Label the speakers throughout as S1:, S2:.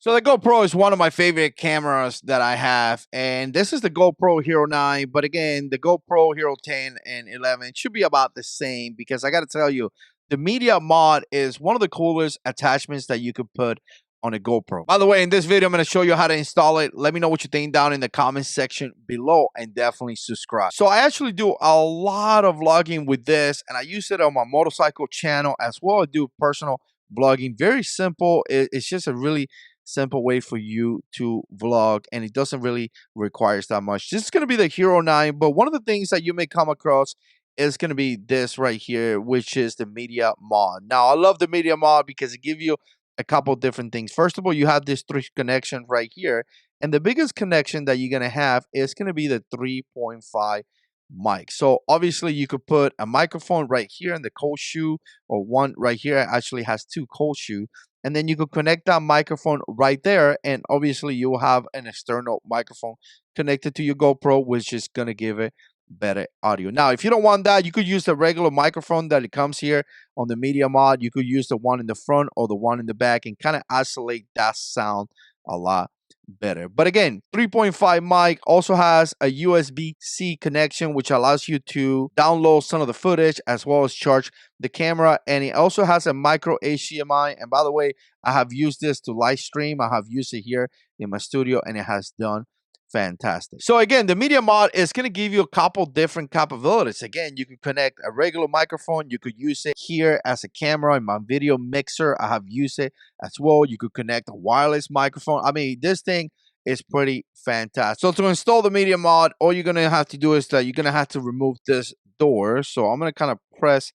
S1: So the GoPro is one of my favorite cameras that I have, and this is the GoPro Hero 9. But again, the GoPro Hero 10 and 11 should be about the same because I got to tell you, the media mod is one of the coolest attachments that you could put on a GoPro. By the way, in this video, I'm going to show you how to install it. Let me know what you think down in the comments section below, and definitely subscribe. So I actually do a lot of vlogging with this, and I use it on my motorcycle channel as well. I do personal vlogging. Very simple. It's just a really simple way for you to vlog, and it doesn't really requires that much. This is going to be the Hero 9, but one of the things that you may come across is going to be this right here, which is the media mod. Now I love the media mod because it gives you a couple different things. First of all, you have this 3 connections right here, and the biggest connection that you're going to have is going to be the 3.5 mic. So obviously you could put a microphone right here in the cold shoe, or one right here actually has 2 cold shoe, and then you could connect that microphone right there, and obviously you will have an external microphone connected to your GoPro, which is going to give it better audio. Now if you don't want that, you could use the regular microphone that it comes here on the media mod. You could use the one in the front or the one in the back and kind of isolate that sound a lot better. But again, 3.5 mic also has a USB-C connection, which allows you to download some of the footage as well as charge the camera. And it also has a micro HDMI. And by the way, I have used this to live stream. I have used it here in my studio, and it has done fantastic. So again, the media mod is going to give you a couple different capabilities. Again, you could connect a regular microphone. You could use it here as a camera in my video mixer. I have used it as well. You could connect a wireless microphone. I mean, this thing is pretty fantastic. So to install the media mod, all you're going to have to do is that you're going to have to remove this door. So I'm going to kind of press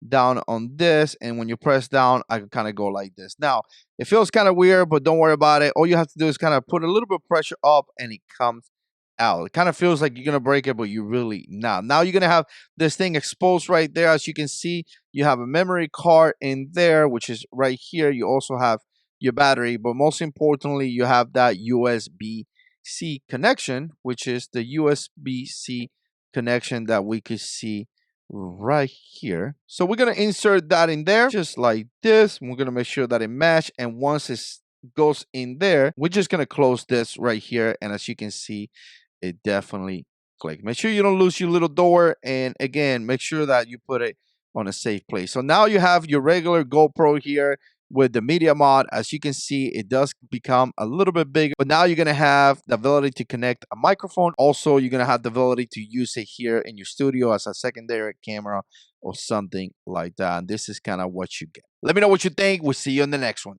S1: down on this, and when you press down, I can kind of go like this. Now it feels kind of weird, but don't worry about it. All you have to do is kind of put a little bit of pressure up, and it comes out. It kind of feels like you're gonna break it, but you really not. Now you're gonna have this thing exposed right there. As you can see, you have a memory card in there, which is right here. You also have your battery, but most importantly, you have that USB-C connection, which is the USB-C connection that we could see right here. So we're going to insert that in there just like this. We're going to make sure that it match, and once it goes in there, we're just going to close this right here, and as you can see, it definitely click. Make sure you don't lose your little door, and again, make sure that you put it on a safe place. So now you have your regular GoPro here with the media mod. As you can see, it does become a little bit bigger, but now you're going to have the ability to connect a microphone. Also, you're going to have the ability to use it here in your studio as a secondary camera or something like that. And this is kind of what you get. Let me know what you think. We'll see you in the next one.